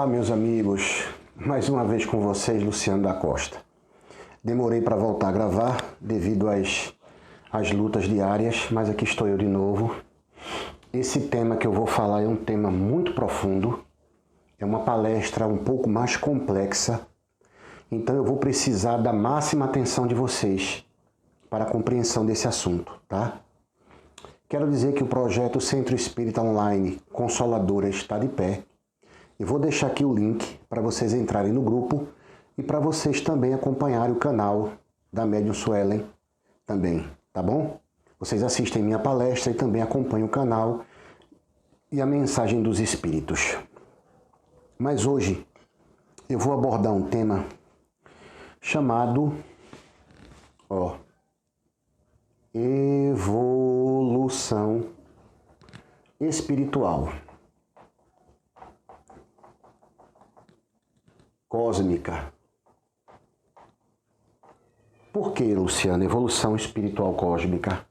Olá, meus amigos, mais uma vez com vocês, Luciano da Costa. Demorei para voltar a gravar devido às lutas diárias, mas aqui estou eu de novo. Esse tema que eu vou falar é um tema muito profundo, é uma palestra um pouco mais complexa, então eu vou precisar da máxima atenção de vocês para a compreensão desse assunto, tá? Quero dizer que o projeto Centro Espírita Online Consoladora está de pé. E vou deixar aqui o link para vocês entrarem no grupo e para vocês também acompanharem o canal da Médium Suelen também, tá bom? Vocês assistem minha palestra e também acompanham o canal e a mensagem dos espíritos. Mas hoje eu vou abordar um tema chamado evolução espiritual. Cósmica. Por que, Luciano, evolução espiritual cósmica?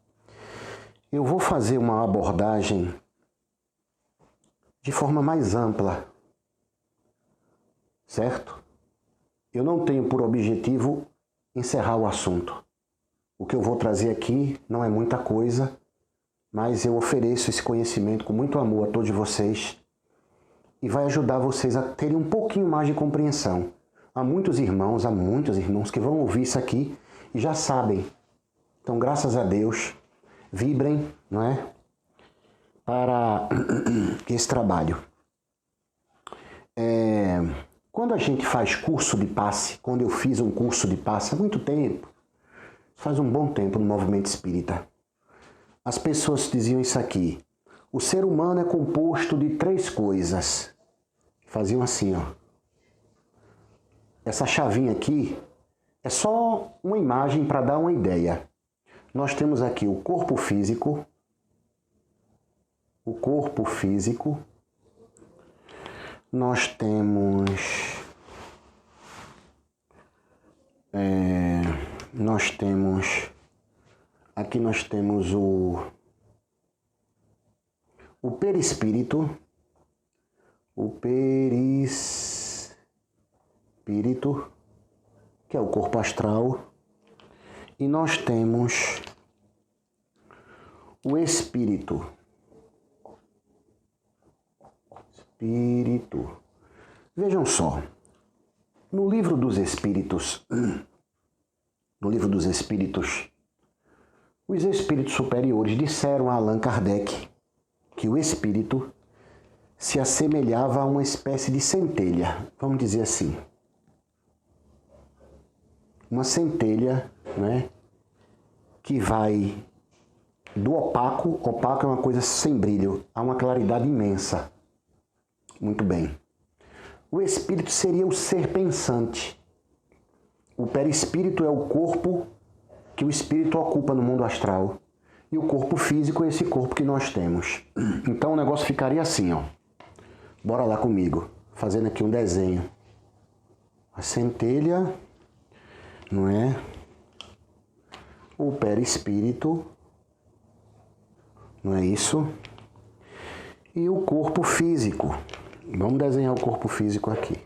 Eu vou fazer uma abordagem de forma mais ampla, certo? Eu não tenho por objetivo encerrar o assunto. O que eu vou trazer aqui não é muita coisa, mas eu ofereço esse conhecimento com muito amor a todos vocês e vai ajudar vocês a terem um pouquinho mais de compreensão. Há muitos irmãos que vão ouvir isso aqui e já sabem. Então, graças a Deus, vibrem, não é? Para esse trabalho. Quando a gente faz curso de passe, quando eu fiz um curso de passe há muito tempo, faz um bom tempo no movimento espírita, as pessoas diziam isso aqui: o ser humano é composto de 3 coisas. Faziam assim, ó. Essa chavinha aqui é só uma imagem para dar uma ideia. Nós temos aqui o corpo físico, nós temos aqui nós temos o perispírito, que é o corpo astral, e nós temos o espírito. Vejam só, no livro dos Espíritos, os espíritos superiores disseram a Allan Kardec que o espírito se assemelhava a uma espécie de centelha, vamos dizer assim. Uma centelha, né, que vai do opaco é uma coisa sem brilho, a uma claridade imensa. Muito bem. O espírito seria o ser pensante. O perispírito é o corpo que o espírito ocupa no mundo astral. E o corpo físico é esse corpo que nós temos. Então o negócio ficaria assim, ó. Bora lá comigo, fazendo aqui um desenho. A centelha, não é? O perispírito, não é isso? E o corpo físico. Vamos desenhar o corpo físico aqui.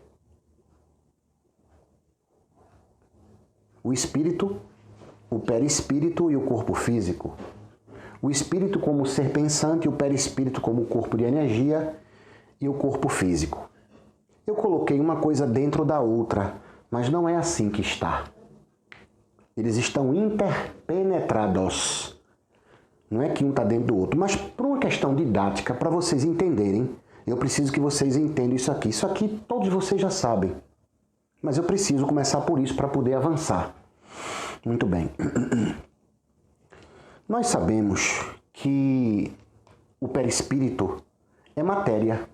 O espírito, o perispírito e o corpo físico. O espírito como ser pensante, o perispírito como corpo de energia e o corpo físico. Eu coloquei uma coisa dentro da outra, mas não é assim que está. Eles estão interpenetrados. Não é que um está dentro do outro, mas por uma questão didática, para vocês entenderem, eu preciso que vocês entendam isso aqui. Isso aqui todos vocês já sabem, mas eu preciso começar por isso para poder avançar. Muito bem. Nós sabemos que o perispírito é matéria.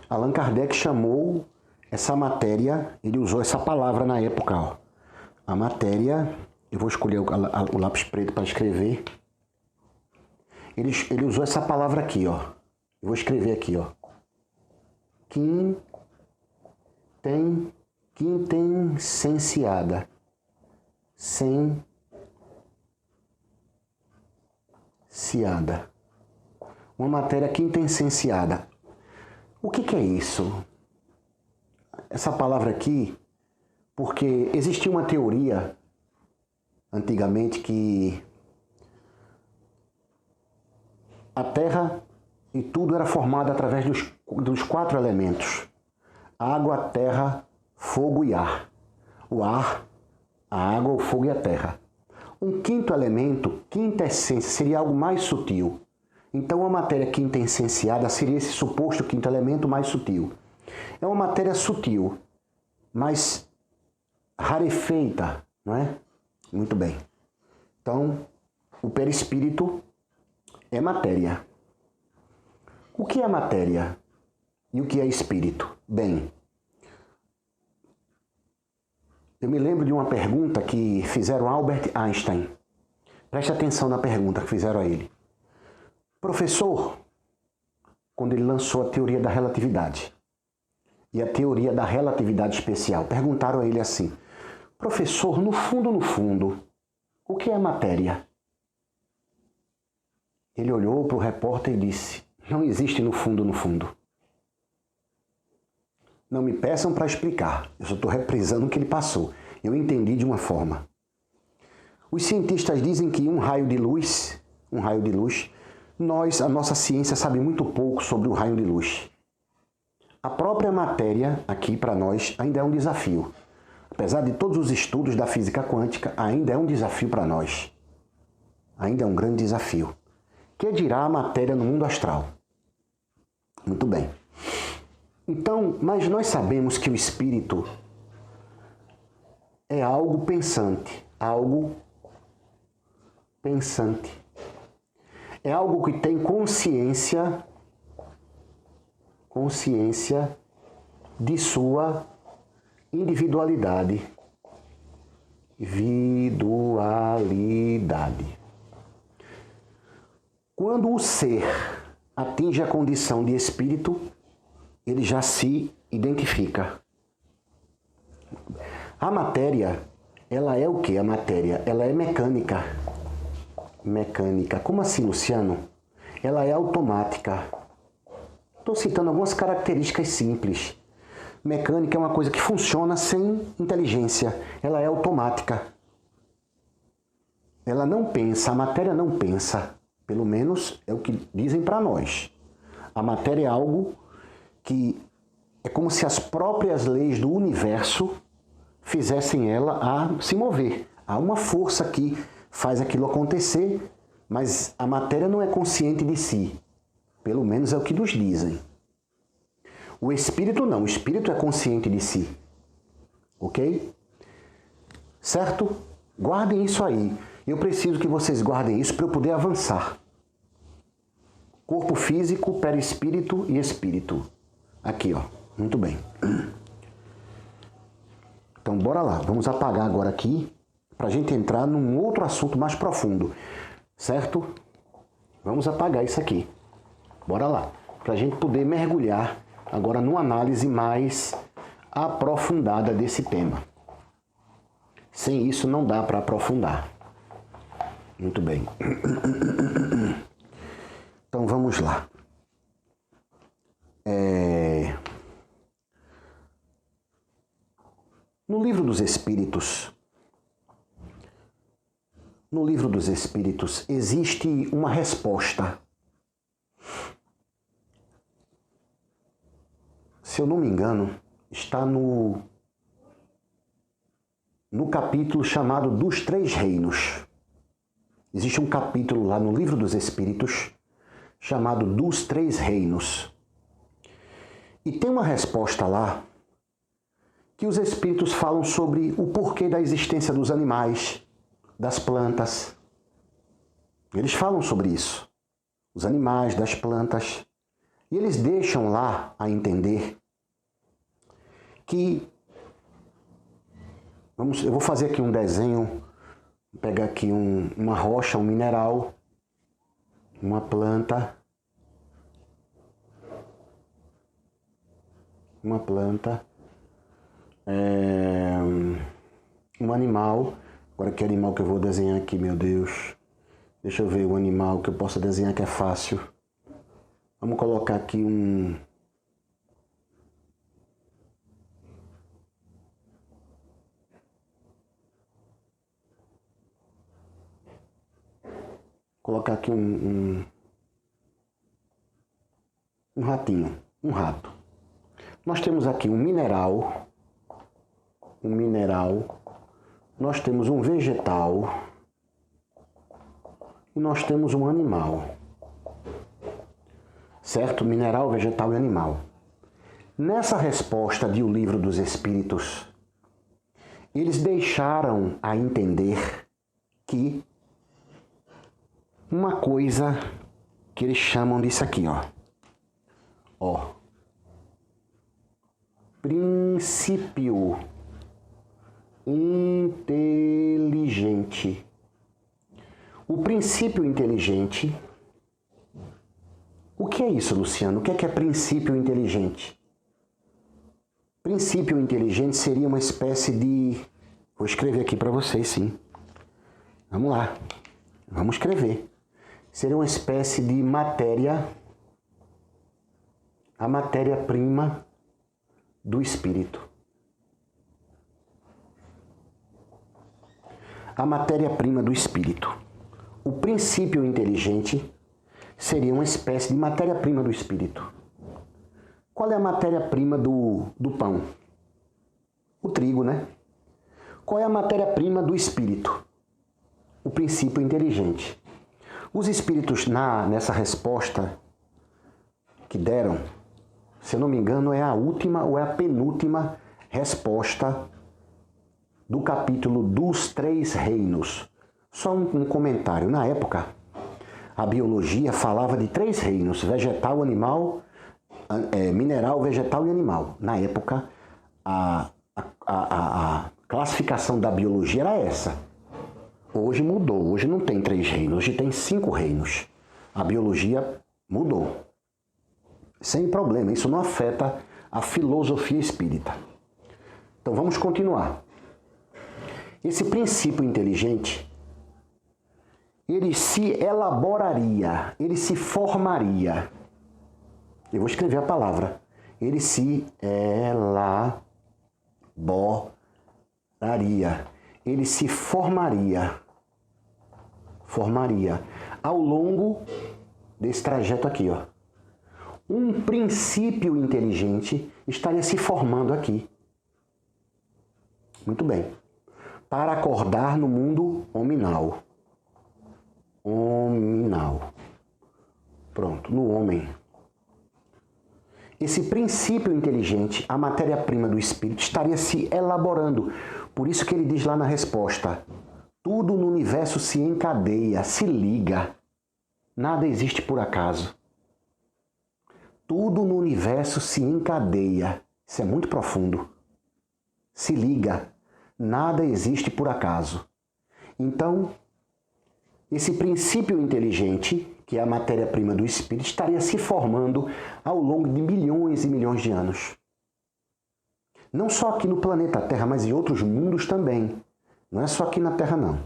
Allan Kardec chamou essa matéria, ele usou essa palavra na época, ó. A matéria, eu vou escolher o lápis preto para escrever. Ele usou essa palavra aqui, ó. Eu vou escrever aqui, ó. Quintessenciada. Uma matéria quintessenciada. O que é isso? essa palavra aqui porque existia uma teoria antigamente que a Terra e tudo era formado através dos 4 elementos: água, terra, fogo e ar. O ar, a água, o fogo e a terra. Um quinto elemento, quinta essência, seria algo mais sutil. Então a matéria quinta essenciada seria esse suposto quinto elemento mais sutil. É uma matéria sutil, mas rarefeita, não é? Muito bem. Então, o perispírito é matéria. O que é matéria e o que é espírito? Bem, eu me lembro de uma pergunta que fizeram a Albert Einstein. Preste atenção na pergunta que fizeram a ele. Professor, quando ele lançou a teoria da relatividade e a teoria da relatividade especial, perguntaram a ele assim: professor, no fundo, o que é matéria? Ele olhou para o repórter e disse: não existe no fundo. Não me peçam para explicar, eu só estou reprisando o que ele passou. Eu entendi de uma forma. Os cientistas dizem que um raio de luz, a nossa ciência sabe muito pouco sobre o raio de luz. A própria matéria, aqui para nós, ainda é um desafio. Apesar de todos os estudos da física quântica, ainda é um desafio para nós. Ainda é um grande desafio. Que dirá a matéria no mundo astral? Muito bem. Então, mas nós sabemos que o espírito é algo pensante, É algo que tem consciência de sua individualidade. Quando o ser atinge a condição de espírito, ele já se identifica. A matéria, ela é o quê? A matéria, ela é mecânica. Como assim, Luciano? Ela é automática. Estou citando algumas características simples. Mecânica é uma coisa que funciona sem inteligência. Ela é automática. Ela não pensa, a matéria não pensa. Pelo menos é o que dizem para nós. A matéria é algo que é como se as próprias leis do universo fizessem ela a se mover. Há uma força que faz aquilo acontecer, mas a matéria não é consciente de si. Pelo menos é o que nos dizem. O espírito não, o espírito é consciente de si. Ok? Certo? Guardem isso aí. Eu preciso que vocês guardem isso para eu poder avançar. Corpo físico, perispírito e espírito. Aqui, ó. Muito bem. Então, bora lá. Vamos apagar agora aqui para a gente entrar num outro assunto mais profundo. Certo? Vamos apagar isso aqui. Bora lá. Para a gente poder mergulhar agora numa análise mais aprofundada desse tema. Sem isso não dá para aprofundar. Muito bem. Então vamos lá. No livro dos Espíritos existe uma resposta. Se eu não me engano, está no capítulo chamado dos Três Reinos. Existe um capítulo lá no livro dos Espíritos chamado dos Três Reinos. E tem uma resposta lá que os Espíritos falam sobre o porquê da existência dos animais, das plantas. Eles falam sobre isso. Os animais, das plantas. E eles deixam lá a entender que... eu vou fazer aqui um desenho, vou pegar aqui uma rocha, um mineral, uma planta, um animal. Agora que animal que eu vou desenhar aqui, meu Deus? Deixa eu ver o animal que eu possa desenhar que é fácil. Vamos colocar aqui colocar aqui um ratinho, um rato. Nós temos aqui um mineral, nós temos um vegetal e nós temos um animal. Certo? Mineral, vegetal e animal. Nessa resposta de O Livro dos Espíritos, eles deixaram a entender que uma coisa que eles chamam disso aqui, ó. Princípio inteligente. O princípio inteligente. O que é isso, Luciano? O que é princípio inteligente? Princípio inteligente seria uma espécie de... Vou escrever aqui para vocês, sim. Vamos lá. Vamos escrever. Seria uma espécie de matéria... A matéria-prima do espírito. A matéria-prima do espírito. O princípio inteligente seria uma espécie de matéria-prima do espírito. Qual é a matéria-prima do pão? O trigo, né? Qual é a matéria-prima do espírito? O princípio inteligente. Os espíritos, nessa resposta que deram, se eu não me engano, é a última ou é a penúltima resposta do capítulo dos 3 reinos. Só um comentário. Na época, a biologia falava de 3 reinos: vegetal, animal, mineral, vegetal e animal. Na época, a classificação da biologia era essa. Hoje mudou. Hoje não tem 3 reinos, hoje tem 5 reinos. A biologia mudou. Sem problema, isso não afeta a filosofia espírita. Então vamos continuar. Esse princípio inteligente, ele se elaboraria, ele se formaria. Eu vou escrever a palavra. Ele se elaboraria. Ele se formaria. Ao longo desse trajeto aqui, ó. Um princípio inteligente estaria se formando aqui. Muito bem. Para acordar no mundo hominal. Pronto, no homem. Esse princípio inteligente, a matéria-prima do espírito, estaria se elaborando. Por isso que ele diz lá na resposta: tudo no universo se encadeia, se liga. Nada existe por acaso. Tudo no universo se encadeia. Isso é muito profundo. Se liga. Nada existe por acaso. Então, esse princípio inteligente, que é a matéria-prima do espírito, estaria se formando ao longo de milhões e milhões de anos. Não só aqui no planeta Terra, mas em outros mundos também. Não é só aqui na Terra, não.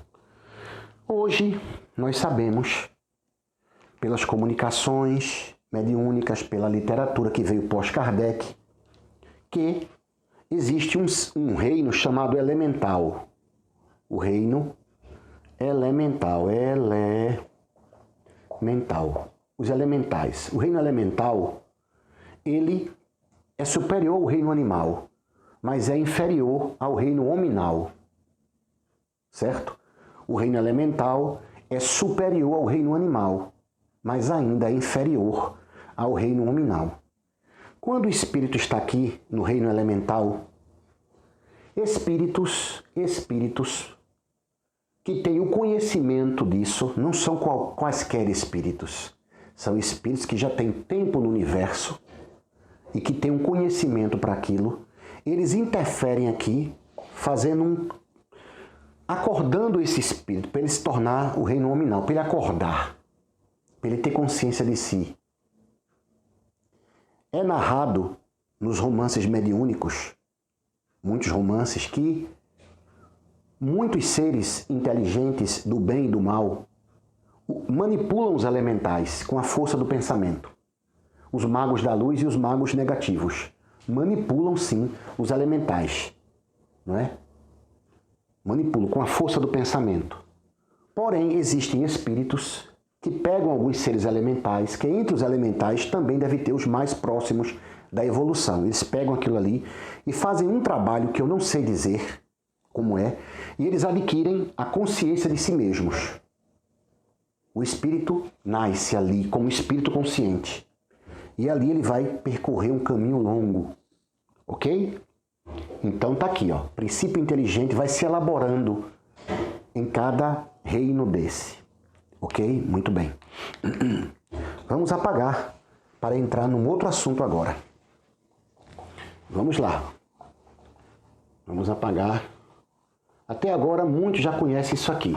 Hoje, nós sabemos, pelas comunicações mediúnicas, pela literatura que veio pós-Kardec, que existe um reino chamado elemental. O reino elemental. Os elementais. O reino elemental, ele é superior ao reino animal, mas é inferior ao reino hominal. Certo? O reino elemental é superior ao reino animal, mas ainda é inferior ao reino hominal. Quando o espírito está aqui no reino elemental, espíritos que têm o conhecimento disso, não são quaisquer espíritos, são espíritos que já têm tempo no universo e que têm um conhecimento para aquilo. Eles interferem aqui, acordando esse espírito, para ele se tornar o reino hominal, para ele acordar, para ele ter consciência de si. É narrado nos romances mediúnicos, muitos romances, que muitos seres inteligentes do bem e do mal manipulam os elementais com a força do pensamento. Os magos da luz e os magos negativos manipulam, sim, os elementais, não é? Manipulam com a força do pensamento. Porém, existem espíritos que pegam alguns seres elementais, que entre os elementais também deve ter os mais próximos da evolução. Eles pegam aquilo ali e fazem um trabalho que eu não sei dizer como é, e eles adquirem a consciência de si mesmos. O espírito nasce ali como espírito consciente. E ali ele vai percorrer um caminho longo. Ok? Então tá aqui, ó. Princípio inteligente vai se elaborando em cada reino desse. Ok? Muito bem. Vamos apagar para entrar num outro assunto agora. Vamos lá. Vamos apagar. Até agora muitos já conhecem isso aqui.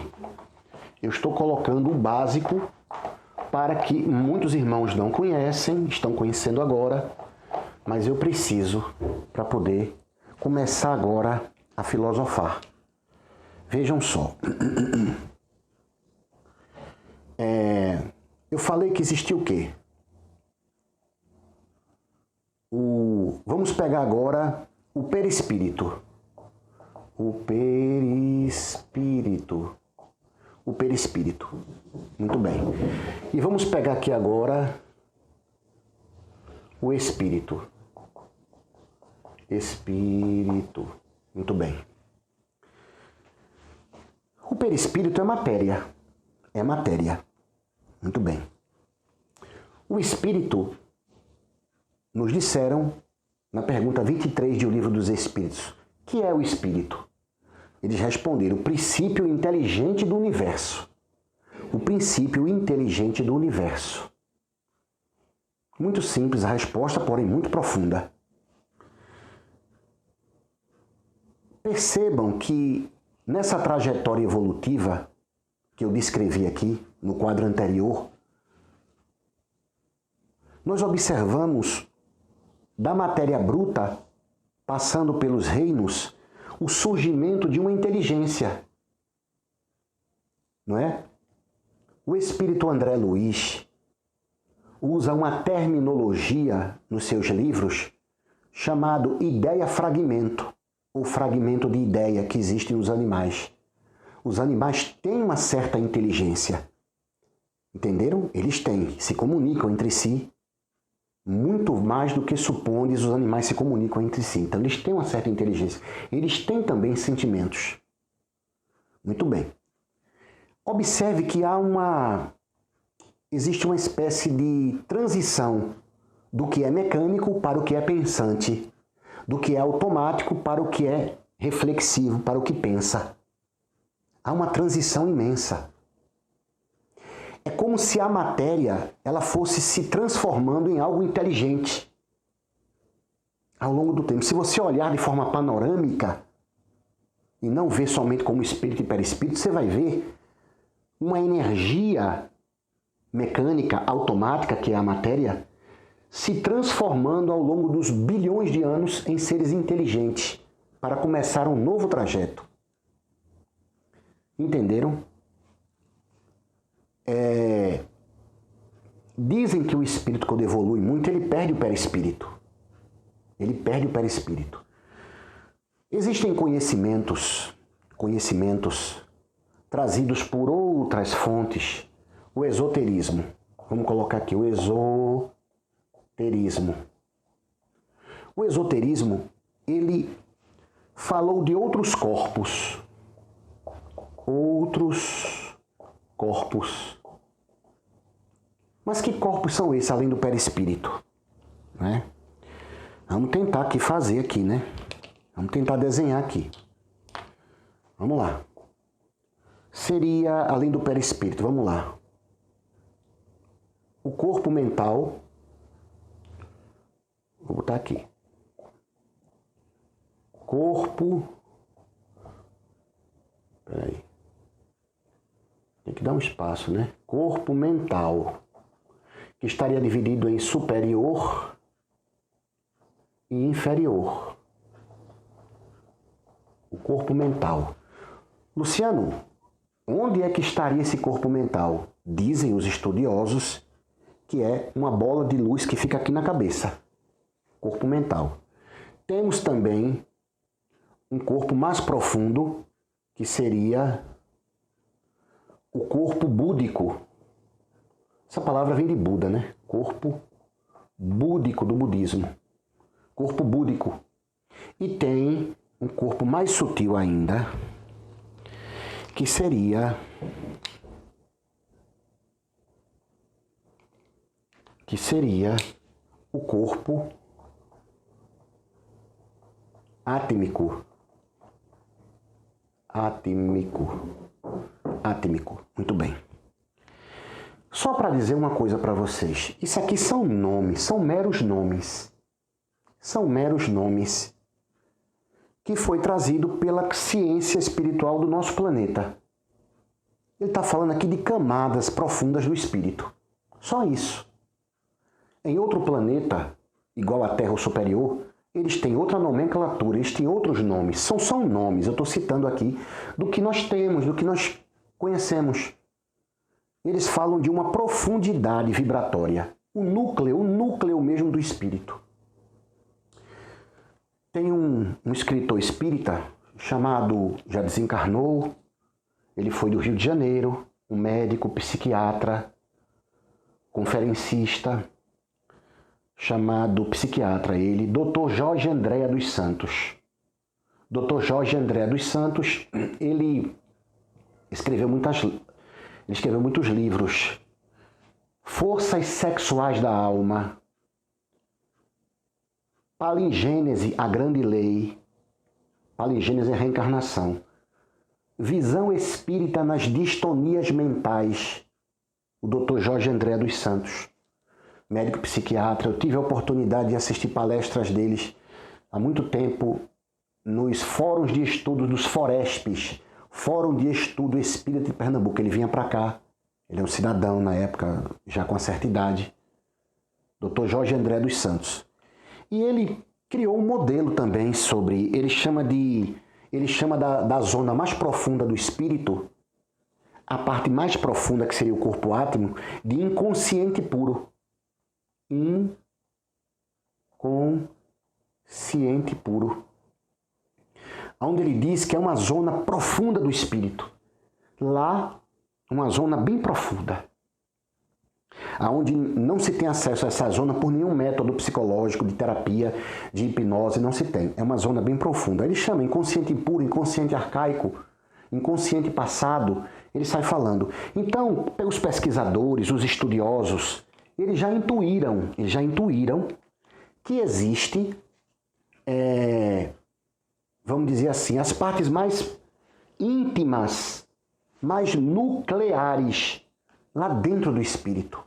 Eu estou colocando o básico para que muitos irmãos não conhecem, estão conhecendo agora, mas eu preciso para poder começar agora a filosofar. Vejam só. Eu falei que existia o quê? Vamos pegar agora o perispírito. O perispírito. O perispírito. Muito bem. E vamos pegar aqui agora o espírito. Espírito. Muito bem. O perispírito é matéria. É matéria. Muito bem. O espírito, nos disseram, na pergunta 23 de O Livro dos Espíritos, que é o espírito? Eles responderam, o princípio inteligente do universo. O princípio inteligente do universo. Muito simples a resposta, porém muito profunda. Percebam que nessa trajetória evolutiva que eu descrevi aqui no quadro anterior, nós observamos da matéria bruta, passando pelos reinos, o surgimento de uma inteligência, não é? O espírito André Luiz usa uma terminologia nos seus livros chamado ideia-fragmento, ou fragmento de ideia que existe nos animais. Os animais têm uma certa inteligência, entenderam? Eles têm, se comunicam entre si, muito mais do que supondes os animais se comunicam entre si. Então eles têm uma certa inteligência. Eles têm também sentimentos. Muito bem. Observe que existe uma espécie de transição do que é mecânico para o que é pensante, do que é automático para o que é reflexivo, para o que pensa. Há uma transição imensa. É como se a matéria ela fosse se transformando em algo inteligente ao longo do tempo. Se você olhar de forma panorâmica e não ver somente como espírito e perispírito, você vai ver uma energia mecânica, automática, que é a matéria, se transformando ao longo dos bilhões de anos em seres inteligentes para começar um novo trajeto. Entenderam? Dizem que o espírito, quando evolui muito, ele perde o perispírito. Ele perde o perispírito. Existem conhecimentos trazidos por outras fontes. O esoterismo. Vamos colocar aqui o esoterismo. O esoterismo, ele falou de outros corpos. Outros corpos. Mas que corpos são esses, além do perispírito? Né? Vamos tentar aqui fazer aqui, né? Vamos tentar desenhar aqui. Vamos lá. Seria, além do perispírito, vamos lá. O corpo mental. Vou botar aqui. Corpo. Peraí. Tem que dar um espaço, né? Corpo mental. Que estaria dividido em superior e inferior. O corpo mental. Luciano, onde é que estaria esse corpo mental? Dizem os estudiosos que é uma bola de luz que fica aqui na cabeça. Corpo mental. Temos também um corpo mais profundo, que seria o corpo búdico. Essa palavra vem de Buda, né? Corpo búdico do budismo. Corpo búdico. E tem um corpo mais sutil ainda, que seria o corpo átmico. Átmico. Muito bem. Só para dizer uma coisa para vocês. Isso aqui são nomes, são meros nomes. São meros nomes que foi trazido pela ciência espiritual do nosso planeta. Ele está falando aqui de camadas profundas do espírito. Só isso. Em outro planeta, igual à Terra ou superior, eles têm outra nomenclatura, eles têm outros nomes. São só nomes, eu estou citando aqui, do que nós temos, do que nós conhecemos. Eles falam de uma profundidade vibratória. O núcleo mesmo do espírito. Tem um escritor espírita chamado, já desencarnou, ele foi do Rio de Janeiro, um médico, psiquiatra, conferencista, chamado psiquiatra ele, Dr. Jorge Andréa dos Santos. Dr. Jorge Andréa dos Santos, ele escreveu muitos livros. Forças Sexuais da Alma, Palingênese, a Grande Lei, Palingênese é a reencarnação, Visão Espírita nas Distonias Mentais, o Dr. Jorge Andréa dos Santos, médico psiquiatra. Eu tive a oportunidade de assistir palestras deles há muito tempo nos fóruns de estudo dos Forespes, Fórum de Estudo Espírita de Pernambuco. Ele vinha para cá, ele é um cidadão na época, já com uma certa idade, Dr. Jorge Andréa dos Santos. E ele criou um modelo também sobre, ele chama da zona mais profunda do espírito, a parte mais profunda que seria o corpo átmico, de inconsciente puro. Inconsciente puro. Onde ele diz que é uma zona profunda do espírito. Lá, uma zona bem profunda. Onde não se tem acesso a essa zona por nenhum método psicológico, de terapia, de hipnose, não se tem. É uma zona bem profunda. Ele chama inconsciente impuro, inconsciente arcaico, inconsciente passado. Ele sai falando. Então, os pesquisadores, os estudiosos, eles já intuíram que existe, vamos dizer assim, as partes mais íntimas, mais nucleares lá dentro do espírito.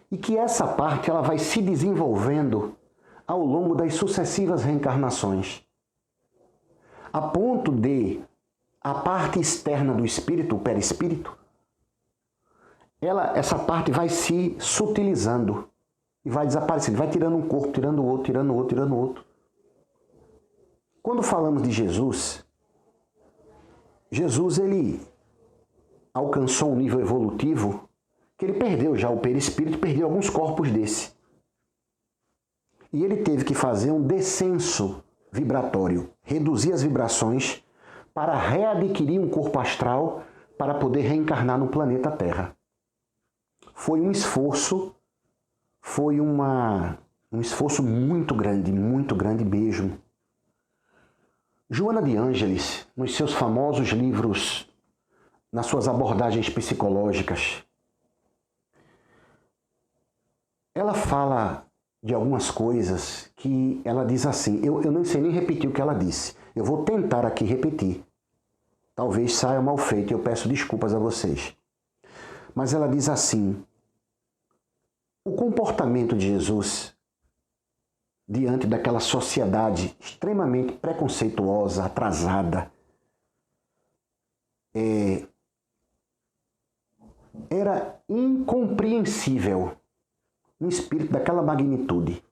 E que essa parte ela vai se desenvolvendo ao longo das sucessivas reencarnações. A ponto de a parte externa do espírito, o perispírito, essa parte vai se sutilizando e vai desaparecendo, vai tirando um corpo, tirando outro, tirando outro, tirando outro. Quando falamos de Jesus, ele alcançou um nível evolutivo que ele perdeu já o perispírito, perdeu alguns corpos desse. E ele teve que fazer um descenso vibratório, reduzir as vibrações para readquirir um corpo astral para poder reencarnar no planeta Terra. Foi um esforço, um esforço muito grande mesmo. Joana de Ângeles, nos seus famosos livros, nas suas abordagens psicológicas, ela fala de algumas coisas que ela diz assim, eu não sei nem repetir o que ela disse, eu vou tentar aqui repetir. Talvez saia mal feito e eu peço desculpas a vocês. Mas ela diz assim, o comportamento de Jesus diante daquela sociedade extremamente preconceituosa, atrasada, era incompreensível um espírito daquela magnitude.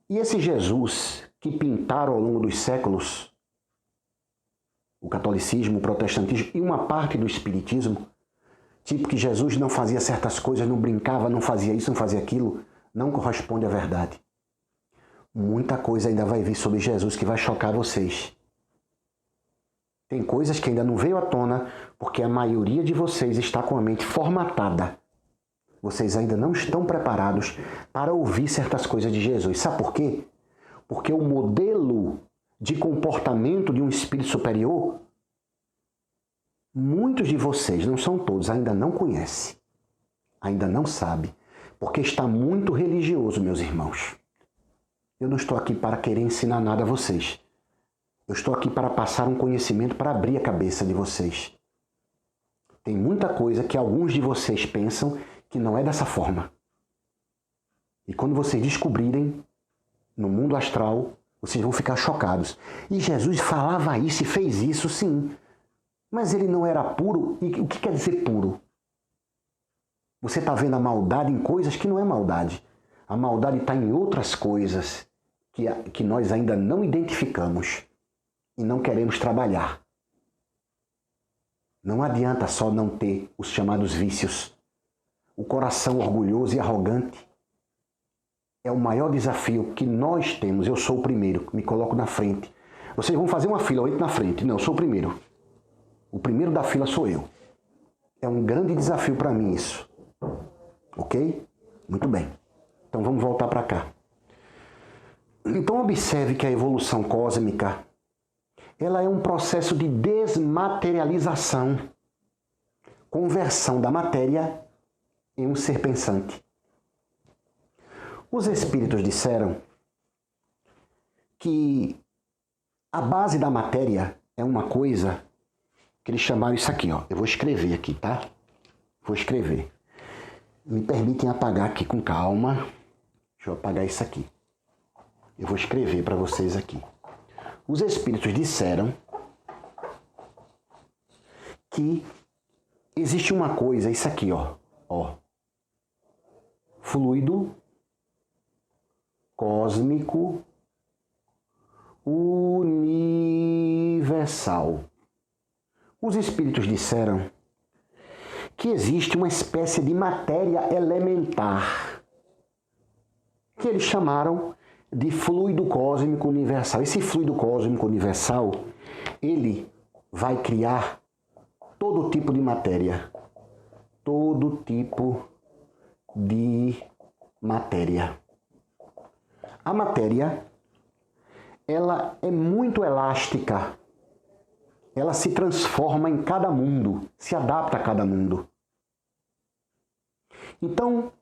E esse Jesus que pintaram ao longo dos séculos, o catolicismo, o protestantismo e uma parte do espiritismo, tipo que Jesus não fazia certas coisas, não brincava, não fazia isso, não fazia aquilo, não corresponde à verdade. Muita coisa ainda vai vir sobre Jesus que vai chocar vocês. Tem coisas que ainda não veio à tona porque a maioria de vocês está com a mente formatada. Vocês ainda não estão preparados para ouvir certas coisas de Jesus. Sabe por quê? Porque o modelo de comportamento de um espírito superior, muitos de vocês, não são todos, ainda não conhecem, ainda não sabem, porque está muito religioso, meus irmãos. Eu não estou aqui para querer ensinar nada a vocês. Eu estou aqui para passar um conhecimento para abrir a cabeça de vocês. Tem muita coisa que alguns de vocês pensam que não é dessa forma. E quando vocês descobrirem, no mundo astral, vocês vão ficar chocados. E Jesus falava isso e fez isso, sim. Mas ele não era puro. E o que quer dizer puro? Você está vendo a maldade em coisas que não é maldade. A maldade está em outras coisas que nós ainda não identificamos e não queremos trabalhar. Não adianta só não ter os chamados vícios. O coração orgulhoso e arrogante é o maior desafio que nós temos. Eu sou o primeiro, me coloco na frente. Vocês vão fazer uma fila, eu entro na frente. Não, eu sou o primeiro. O primeiro da fila sou eu. É um grande desafio para mim isso. Ok? Muito bem. Então vamos voltar para cá. Então observe que a evolução cósmica, ela é um processo de desmaterialização, conversão da matéria em um ser pensante. Os espíritos disseram que a base da matéria é uma coisa que eles chamaram isso aqui, ó. Eu vou escrever aqui, tá? Vou escrever. Me permitem apagar aqui com calma. Deixa eu apagar isso aqui. Eu vou escrever para vocês aqui. Os espíritos disseram que existe uma coisa, isso aqui, ó. Fluido cósmico universal. Os espíritos disseram que existe uma espécie de matéria elementar, que eles chamaram de fluido cósmico universal. Esse fluido cósmico universal, ele vai criar todo tipo de matéria. Todo tipo de matéria. A matéria, ela é muito elástica. Ela se transforma em cada mundo, se adapta a cada mundo. Então,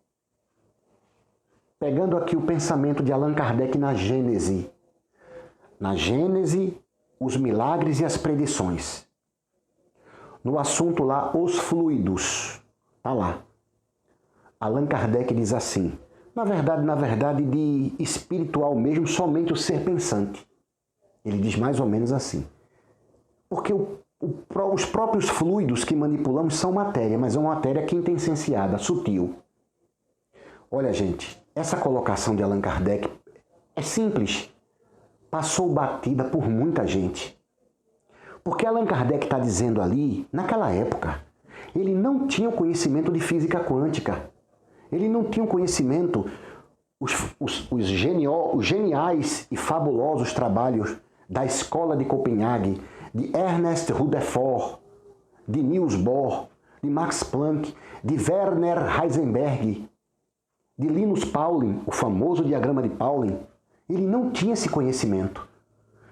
pegando aqui o pensamento de Allan Kardec na Gênese. Na Gênese, os milagres e as predições. No assunto lá, os fluidos. Está lá. Allan Kardec diz assim, na verdade, de espiritual mesmo, somente o ser pensante. Ele diz mais ou menos assim. Porque os próprios fluidos que manipulamos são matéria, mas é uma matéria quintessenciada, sutil. Olha, gente, essa colocação de Allan Kardec é simples. Passou batida por muita gente. Porque Allan Kardec está dizendo ali, naquela época, ele não tinha o conhecimento de física quântica. Ele não tinha o conhecimento, os geniais e fabulosos trabalhos da Escola de Copenhague, de Ernest Rutherford, de Niels Bohr, de Max Planck, de Werner Heisenberg, de Linus Pauling, o famoso diagrama de Pauling. Ele não tinha esse conhecimento,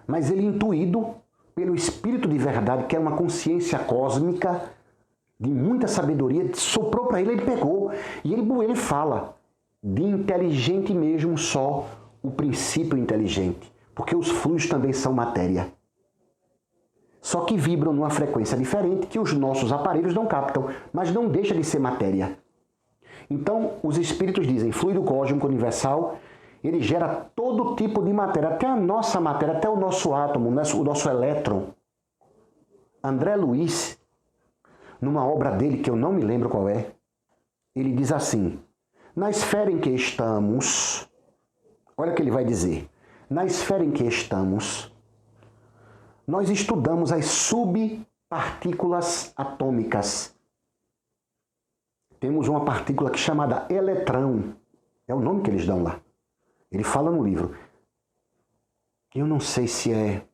mas ele, intuído pelo Espírito de verdade, que é uma consciência cósmica de muita sabedoria, soprou para ele, ele pegou. E ele fala de inteligente mesmo só o princípio inteligente, porque os fluidos também são matéria. Só que vibram numa frequência diferente que os nossos aparelhos não captam, mas não deixa de ser matéria. Então, os espíritos dizem, fluido cósmico universal, ele gera todo tipo de matéria, até a nossa matéria, até o nosso átomo, o nosso elétron. André Luiz, numa obra dele, que eu não me lembro qual é, ele diz assim, na esfera em que estamos, olha o que ele vai dizer, na esfera em que estamos, nós estudamos as subpartículas atômicas. Temos uma partícula que é chamada eletrão. É o nome que eles dão lá. Ele fala no livro. Eu não sei se é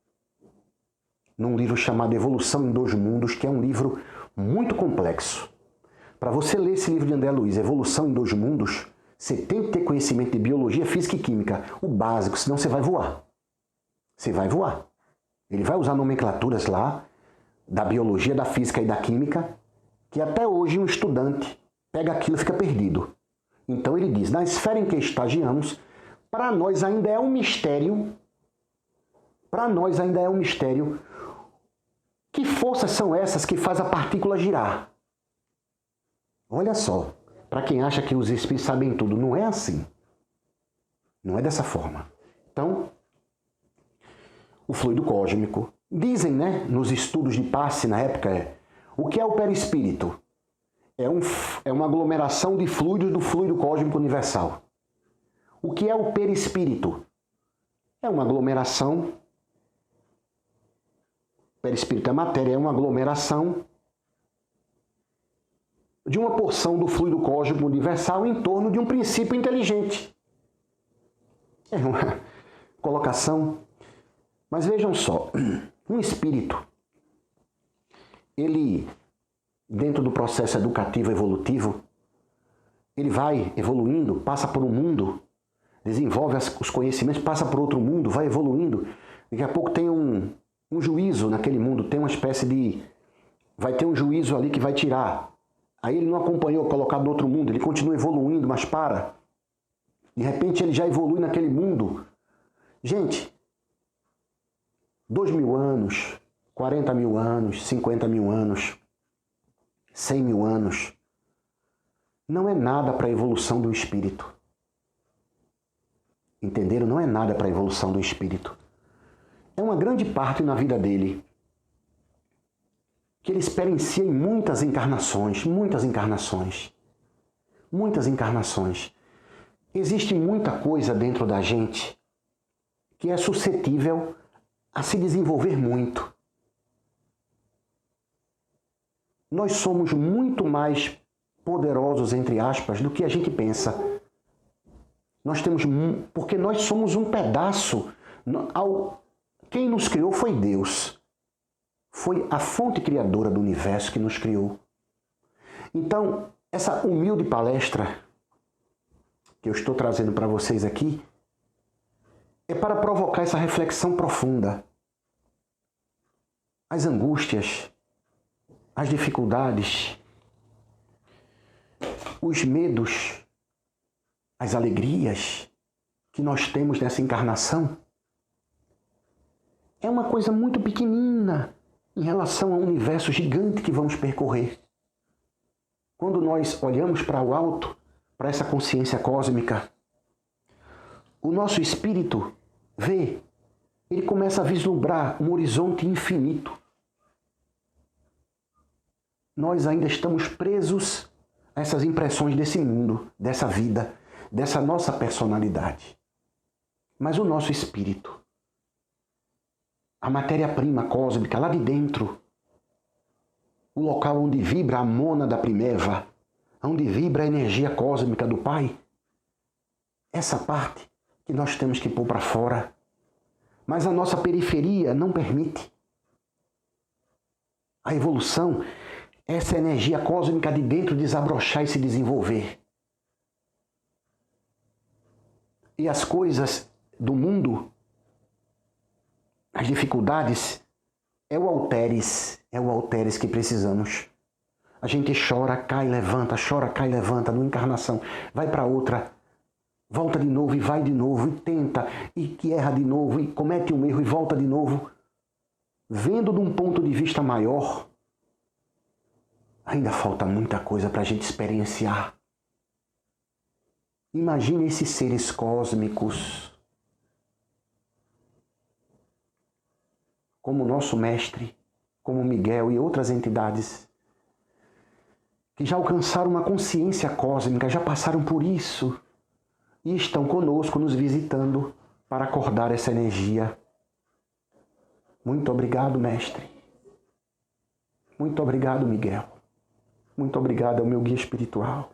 num livro chamado Evolução em Dois Mundos, que é um livro muito complexo. Para você ler esse livro de André Luiz, Evolução em Dois Mundos, você tem que ter conhecimento de biologia, física e química, o básico, senão você vai voar. Você vai voar. Ele vai usar nomenclaturas lá, da biologia, da física e da química, que até hoje um estudante pega aquilo e fica perdido. Então ele diz, na esfera em que estagiamos, para nós ainda é um mistério, que forças são essas que fazem a partícula girar? Olha só, para quem acha que os espíritos sabem tudo, não é assim. Não é dessa forma. Então, o fluido cósmico, dizem, né, nos estudos de passe na época, o que é o perispírito? É uma aglomeração de fluidos do fluido cósmico universal. O que é o perispírito? É uma aglomeração. Perispírito é matéria, é uma aglomeração de uma porção do fluido cósmico universal em torno de um princípio inteligente. É uma colocação. Mas vejam só, um espírito, ele, dentro do processo educativo evolutivo, ele vai evoluindo, passa por um mundo, desenvolve os conhecimentos, passa por outro mundo, vai evoluindo. Daqui a pouco tem um juízo naquele mundo, tem uma espécie de... vai ter um juízo ali que vai tirar. Aí ele não acompanhou, colocado no outro mundo, ele continua evoluindo, mas para. De repente ele já evolui naquele mundo. Gente, 2.000 anos, 40.000 anos, 50.000 anos, 100.000 anos, não é nada para a evolução do espírito. Entenderam? Não é nada para a evolução do espírito. É uma grande parte na vida dele que ele experiencia em muitas encarnações, muitas encarnações, muitas encarnações. Existe muita coisa dentro da gente que é suscetível a se desenvolver muito. Nós somos muito mais poderosos, entre aspas, do que a gente pensa. Porque nós somos um pedaço. Quem nos criou foi Deus. Foi a fonte criadora do universo que nos criou. Então, essa humilde palestra que eu estou trazendo para vocês aqui é para provocar essa reflexão profunda. As angústias, as dificuldades, os medos, as alegrias que nós temos nessa encarnação é uma coisa muito pequenina em relação ao universo gigante que vamos percorrer. Quando nós olhamos para o alto, para essa consciência cósmica, o nosso espírito vê, ele começa a vislumbrar um horizonte infinito. Nós ainda estamos presos a essas impressões desse mundo, dessa vida, dessa nossa personalidade. Mas o nosso espírito, a matéria-prima cósmica lá de dentro, o local onde vibra a mônada primeva, onde vibra a energia cósmica do Pai, essa parte que nós temos que pôr para fora, mas a nossa periferia não permite. A evolução, essa energia cósmica de dentro desabrochar e se desenvolver. E as coisas do mundo, as dificuldades, é o halteres que precisamos. A gente chora, cai, levanta, numa encarnação, vai para outra, volta de novo e vai de novo, e tenta, e que erra de novo, e comete um erro e volta de novo. Vendo de um ponto de vista maior, ainda falta muita coisa para a gente experienciar. Imagine esses seres cósmicos, como o nosso mestre, como Miguel e outras entidades, que já alcançaram uma consciência cósmica, já passaram por isso e estão conosco, nos visitando para acordar essa energia. Muito obrigado, mestre. Muito obrigado, Miguel. Muito obrigado ao meu guia espiritual.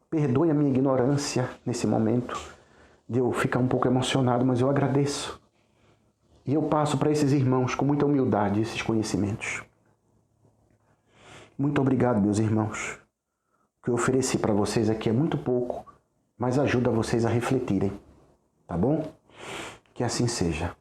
Perdoe a minha ignorância nesse momento de eu ficar um pouco emocionado, mas eu agradeço. E eu passo para esses irmãos com muita humildade esses conhecimentos. Muito obrigado, meus irmãos. O que eu ofereci para vocês aqui é muito pouco, mas ajuda vocês a refletirem, tá bom? Que assim seja.